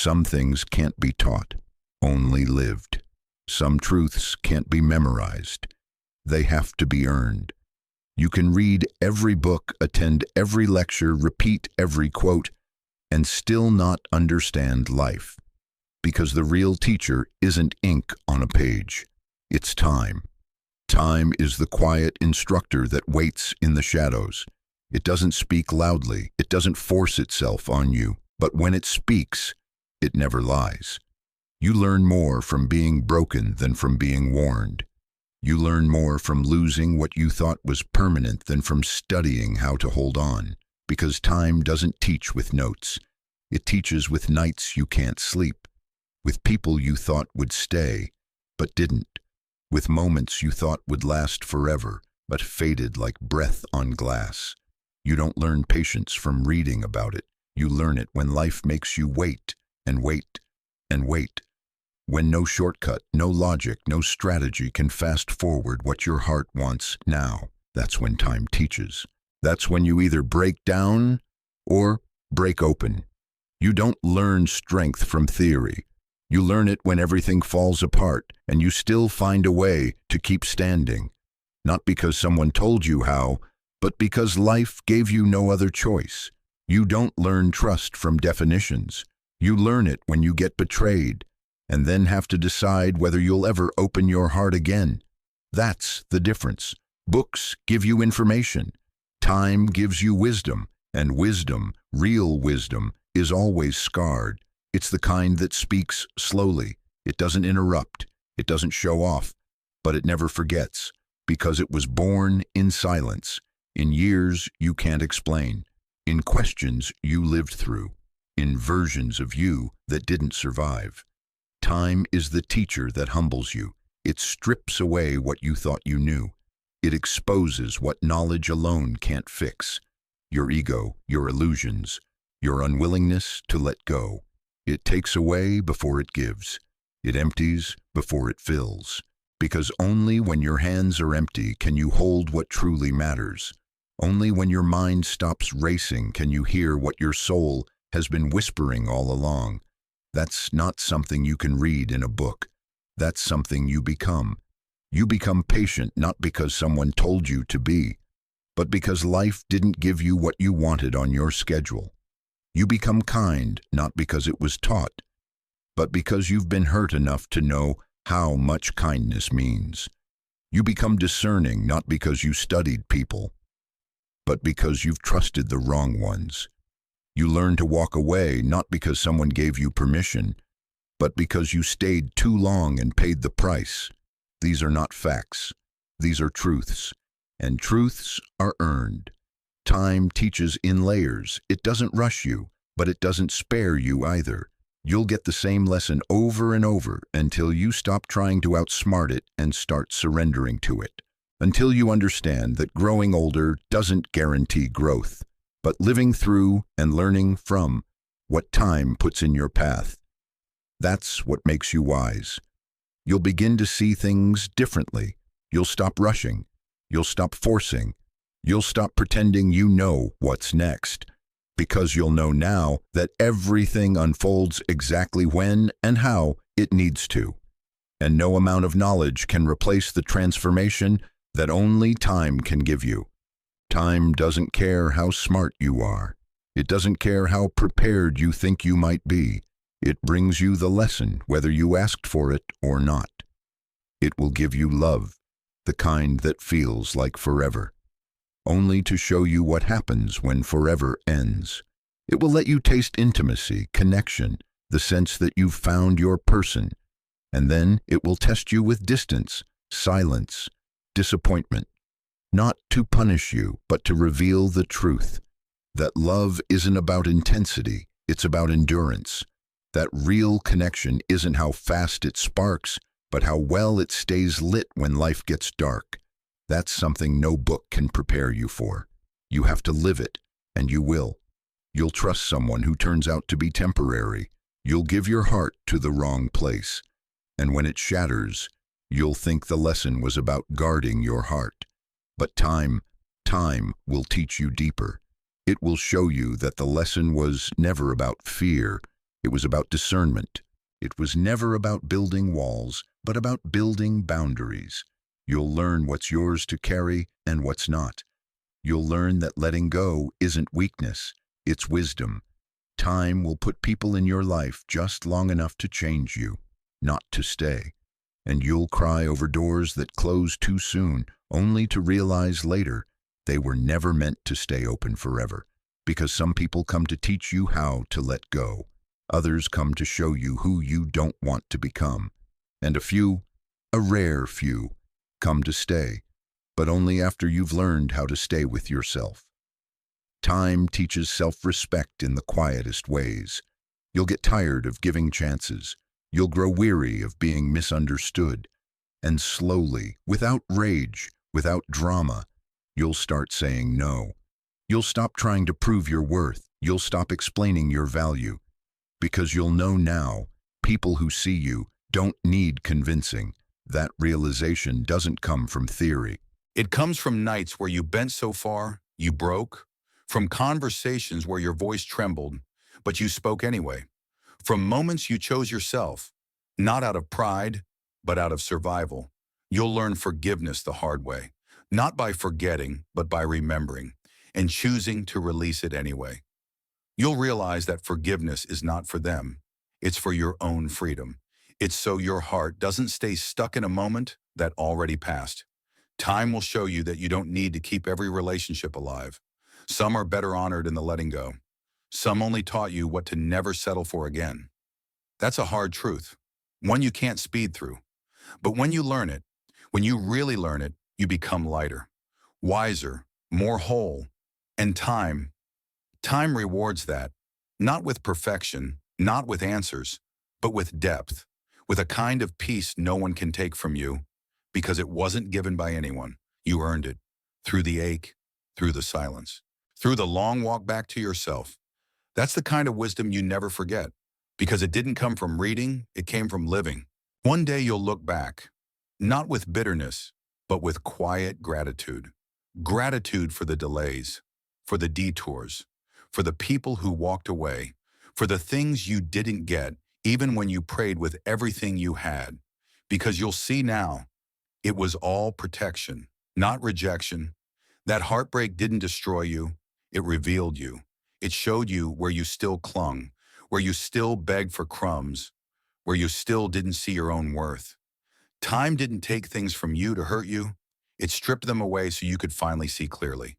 Some things can't be taught, only lived. Some truths can't be memorized. They have to be earned. You can read every book, attend every lecture, repeat every quote, and still not understand life. Because the real teacher isn't ink on a page. It's time. Time is the quiet instructor that waits in the shadows. It doesn't speak loudly. It doesn't force itself on you. But when it speaks, it never lies. You learn more from being broken than from being warned. You learn more from losing what you thought was permanent than from studying how to hold on. Because time doesn't teach with notes. It teaches with nights you can't sleep. With people you thought would stay, but didn't. With moments you thought would last forever, but faded like breath on glass. You don't learn patience from reading about it. You learn it when life makes you wait and wait and wait. When no shortcut, no logic, no strategy can fast forward what your heart wants now. That's when time teaches. That's when you either break down or break open. You don't learn strength from theory. You learn it when everything falls apart and you still find a way to keep standing. Not because someone told you how, but because life gave you no other choice. You don't learn trust from definitions. You learn it when you get betrayed, and then have to decide whether you'll ever open your heart again. That's the difference. Books give you information. Time gives you wisdom, and wisdom, real wisdom, is always scarred. It's the kind that speaks slowly. It doesn't interrupt. It doesn't show off. But it never forgets, because it was born in silence, in years you can't explain, in questions you lived through, in versions of you that didn't survive. Time is the teacher that humbles you. It strips away what you thought you knew. It exposes what knowledge alone can't fix. Your ego, your illusions, your unwillingness to let go. It takes away before it gives. It empties before it fills. Because only when your hands are empty can you hold what truly matters. Only when your mind stops racing can you hear what your soul has been whispering all along. That's not something you can read in a book. That's something you become. You become patient not because someone told you to be, but because life didn't give you what you wanted on your schedule. You become kind not because it was taught, but because you've been hurt enough to know how much kindness means. You become discerning not because you studied people, but because you've trusted the wrong ones. You learn to walk away not because someone gave you permission, but because you stayed too long and paid the price. These are not facts. These are truths, and truths are earned. Time teaches in layers. It doesn't rush you, but it doesn't spare you either. You'll get the same lesson over and over until you stop trying to outsmart it and start surrendering to it. Until you understand that growing older doesn't guarantee growth, but living through and learning from what time puts in your path. That's what makes you wise. You'll begin to see things differently. You'll stop rushing. You'll stop forcing. You'll stop pretending you know what's next. Because you'll know now that everything unfolds exactly when and how it needs to. And no amount of knowledge can replace the transformation that only time can give you. Time doesn't care how smart you are. It doesn't care how prepared you think you might be. It brings you the lesson whether you asked for it or not. It will give you love, the kind that feels like forever, only to show you what happens when forever ends. It will let you taste intimacy, connection, the sense that you've found your person, and then it will test you with distance, silence, disappointment, not to punish you, but to reveal the truth, that love isn't about intensity, it's about endurance, that real connection isn't how fast it sparks, but how well it stays lit when life gets dark. That's something no book can prepare you for. You have to live it, and you will. You'll trust someone who turns out to be temporary. You'll give your heart to the wrong place. And when it shatters, you'll think the lesson was about guarding your heart. But time will teach you deeper. It will show you that the lesson was never about fear. It was about discernment. It was never about building walls, but about building boundaries. You'll learn what's yours to carry and what's not. You'll learn that letting go isn't weakness, it's wisdom. Time will put people in your life just long enough to change you, not to stay. And you'll cry over doors that close too soon, only to realize later they were never meant to stay open forever. Because some people come to teach you how to let go. Others come to show you who you don't want to become. And a few, a rare few, come to stay, but only after you've learned how to stay with yourself. Time teaches self-respect in the quietest ways. You'll get tired of giving chances. You'll grow weary of being misunderstood. And slowly, without rage, without drama, you'll start saying no. You'll stop trying to prove your worth. You'll stop explaining your value. Because you'll know now, people who see you don't need convincing. That realization doesn't come from theory. It comes from nights where you bent so far, you broke, from conversations where your voice trembled, but you spoke anyway, from moments you chose yourself, not out of pride, but out of survival. You'll learn forgiveness the hard way, not by forgetting, but by remembering, and choosing to release it anyway. You'll realize that forgiveness is not for them, it's for your own freedom. It's so your heart doesn't stay stuck in a moment that already passed. Time will show you that you don't need to keep every relationship alive. Some are better honored in the letting go. Some only taught you what to never settle for again. That's a hard truth, one you can't speed through. But when you learn it, when you really learn it, you become lighter, wiser, more whole. And time rewards that, not with perfection, not with answers, but with depth, with a kind of peace no one can take from you, because it wasn't given by anyone. You earned it, through the ache, through the silence, through the long walk back to yourself. That's the kind of wisdom you never forget, because it didn't come from reading, it came from living. One day you'll look back, not with bitterness, but with quiet gratitude. Gratitude for the delays, for the detours, for the people who walked away, for the things you didn't get, even when you prayed with everything you had. Because you'll see now, it was all protection, not rejection. That heartbreak didn't destroy you, it revealed you. It showed you where you still clung, where you still begged for crumbs, where you still didn't see your own worth. Time didn't take things from you to hurt you. It stripped them away so you could finally see clearly.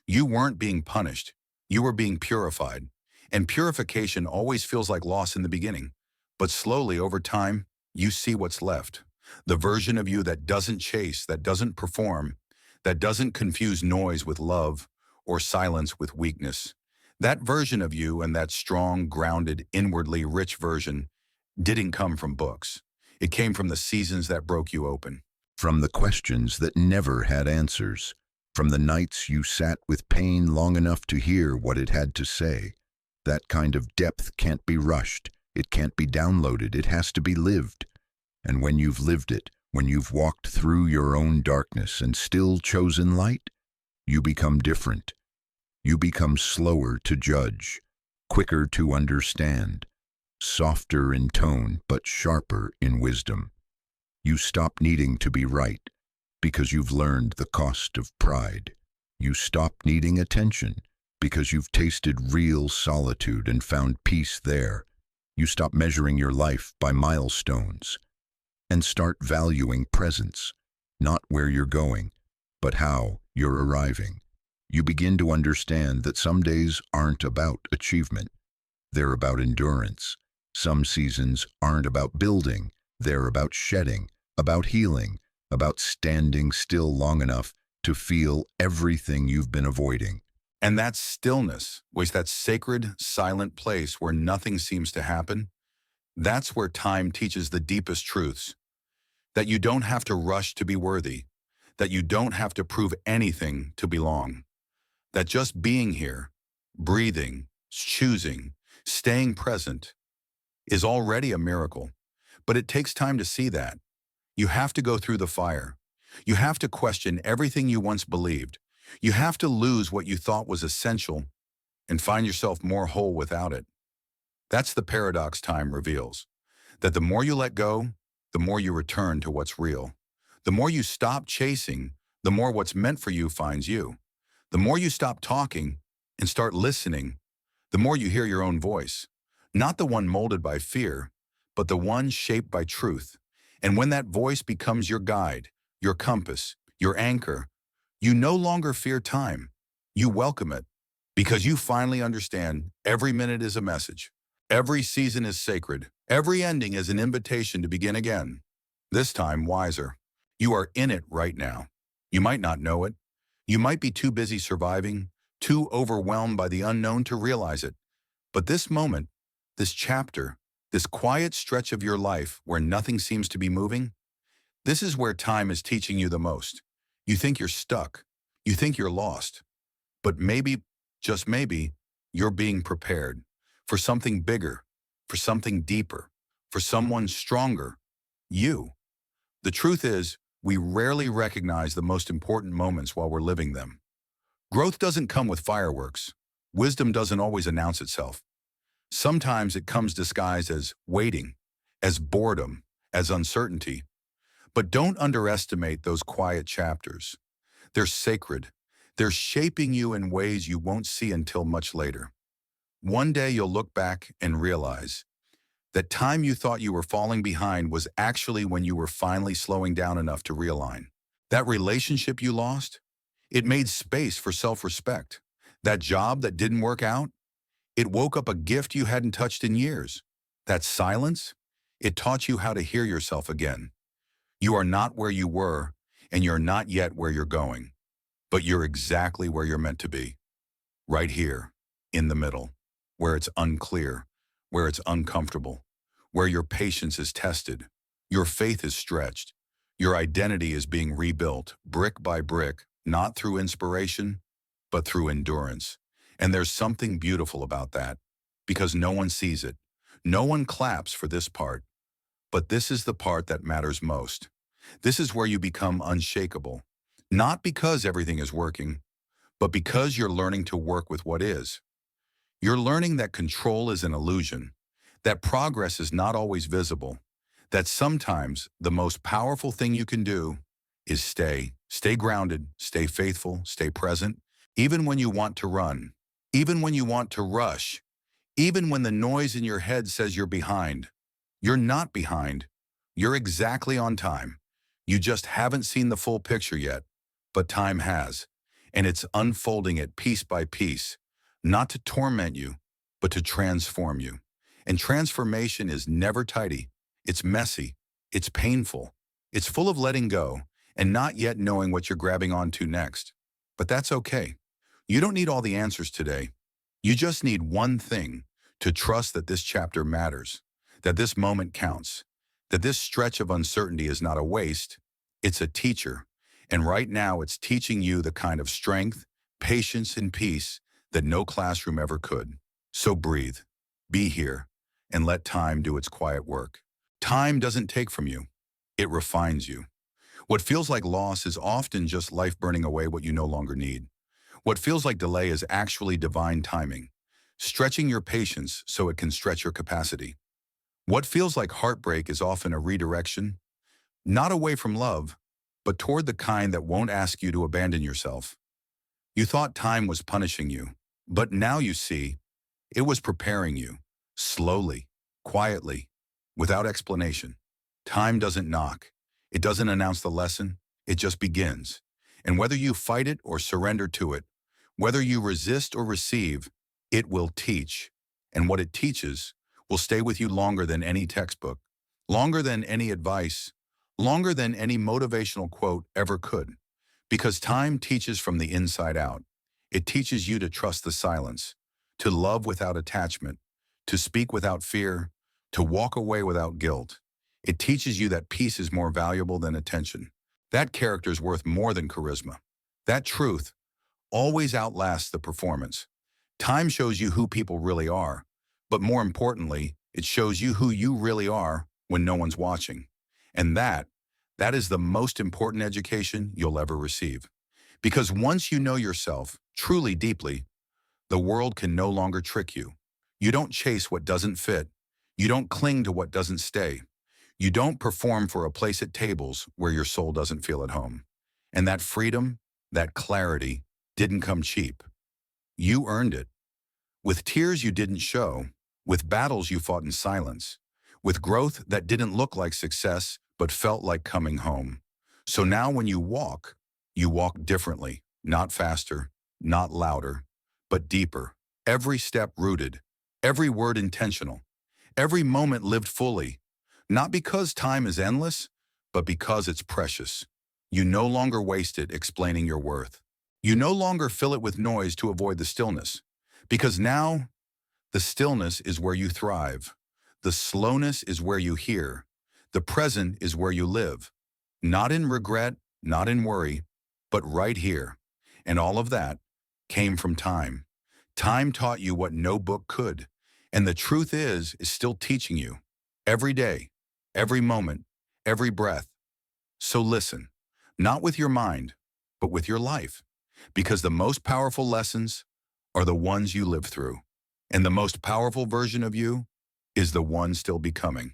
You weren't being punished. You were being purified. And purification always feels like loss in the beginning. But slowly, over time, you see what's left. The version of you that doesn't chase, that doesn't perform, that doesn't confuse noise with love or silence with weakness. That version of you and that strong, grounded, inwardly rich version didn't come from books. It came from the seasons that broke you open. From the questions that never had answers. From the nights you sat with pain long enough to hear what it had to say. That kind of depth can't be rushed. It can't be downloaded. It has to be lived. And when you've lived it, when you've walked through your own darkness and still chosen light, you become different. You become slower to judge, quicker to understand, softer in tone but sharper in wisdom. You stop needing to be right because you've learned the cost of pride. You stop needing attention because you've tasted real solitude and found peace there. You stop measuring your life by milestones and start valuing presence, not where you're going, but how you're arriving. You begin to understand that some days aren't about achievement. They're about endurance. Some seasons aren't about building. They're about shedding, about healing, about standing still long enough to feel everything you've been avoiding. And that stillness was that sacred, silent place where nothing seems to happen. That's where time teaches the deepest truths. That you don't have to rush to be worthy. That you don't have to prove anything to belong. That just being here, breathing, choosing, staying present is already a miracle. But it takes time to see that. You have to go through the fire. You have to question everything you once believed. You have to lose what you thought was essential and find yourself more whole without it. That's the paradox time reveals. That the more you let go, the more you return to what's real. The more you stop chasing, the more what's meant for you finds you. The more you stop talking and start listening, the more you hear your own voice. Not the one molded by fear, but the one shaped by truth. And when that voice becomes your guide, your compass, your anchor, you no longer fear time. You welcome it because you finally understand every minute is a message. Every season is sacred. Every ending is an invitation to begin again. This time wiser. You are in it right now. You might not know it. You might be too busy surviving, too overwhelmed by the unknown to realize it. But this moment, this chapter, this quiet stretch of your life where nothing seems to be moving, this is where time is teaching you the most. You think you're stuck. You think you're lost. But maybe, just maybe, you're being prepared for something bigger, for something deeper, for someone stronger. You. The truth is, we rarely recognize the most important moments while we're living them. Growth doesn't come with fireworks. Wisdom doesn't always announce itself. Sometimes it comes disguised as waiting, as boredom, as uncertainty. But don't underestimate those quiet chapters. They're sacred. They're shaping you in ways you won't see until much later. One day you'll look back and realize that time you thought you were falling behind was actually when you were finally slowing down enough to realign. That relationship you lost, it made space for self-respect. That job that didn't work out, it woke up a gift you hadn't touched in years. That silence, it taught you how to hear yourself again. You are not where you were, and you're not yet where you're going. But you're exactly where you're meant to be. Right here, in the middle, where it's unclear, where it's uncomfortable, where your patience is tested, your faith is stretched, your identity is being rebuilt brick by brick, not through inspiration, but through endurance. And there's something beautiful about that, because no one sees it. No one claps for this part. But this is the part that matters most. This is where you become unshakable. Not because everything is working, but because you're learning to work with what is. You're learning that control is an illusion, that progress is not always visible, that sometimes the most powerful thing you can do is stay grounded, stay faithful, stay present, even when you want to run, even when you want to rush, even when the noise in your head says you're behind. You're not behind. You're exactly on time. You just haven't seen the full picture yet, but time has, and it's unfolding it piece by piece, not to torment you, but to transform you. And transformation is never tidy. It's messy. It's painful. It's full of letting go and not yet knowing what you're grabbing onto next. But that's okay. You don't need all the answers today. You just need one thing: to trust that this chapter matters, that this moment counts, that this stretch of uncertainty is not a waste, it's a teacher. And right now it's teaching you the kind of strength, patience, and peace that no classroom ever could. So breathe, be here, and let time do its quiet work. Time doesn't take from you, it refines you. What feels like loss is often just life burning away what you no longer need. What feels like delay is actually divine timing, stretching your patience so it can stretch your capacity. What feels like heartbreak is often a redirection, not away from love, but toward the kind that won't ask you to abandon yourself. You thought time was punishing you, but now you see, it was preparing you, slowly, quietly, without explanation. Time doesn't knock. It doesn't announce the lesson. It just begins. And whether you fight it or surrender to it, whether you resist or receive, it will teach. And what it teaches will stay with you longer than any textbook, longer than any advice, longer than any motivational quote ever could. Because time teaches from the inside out. It teaches you to trust the silence, to love without attachment, to speak without fear, to walk away without guilt. It teaches you that peace is more valuable than attention. That character's worth more than charisma. That truth always outlasts the performance. Time shows you who people really are, but more importantly, it shows you who you really are when no one's watching. And that is the most important education you'll ever receive. Because once you know yourself truly deeply, the world can no longer trick you. You don't chase what doesn't fit. You don't cling to what doesn't stay. You don't perform for a place at tables where your soul doesn't feel at home. And that freedom, that clarity, didn't come cheap. You earned it. With tears you didn't show, with battles you fought in silence, with growth that didn't look like success but felt like coming home. So now when you walk differently, not faster, not louder, but deeper. Every step rooted, every word intentional, every moment lived fully, not because time is endless, but because it's precious. You no longer waste it explaining your worth. You no longer fill it with noise to avoid the stillness, because now the stillness is where you thrive. The slowness is where you hear. The present is where you live. Not in regret, not in worry, but right here. And all of that came from time. Time taught you what no book could. And the truth is still teaching you. Every day, every moment, every breath. So listen, not with your mind, but with your life. Because the most powerful lessons are the ones you live through. And the most powerful version of you is the one still becoming.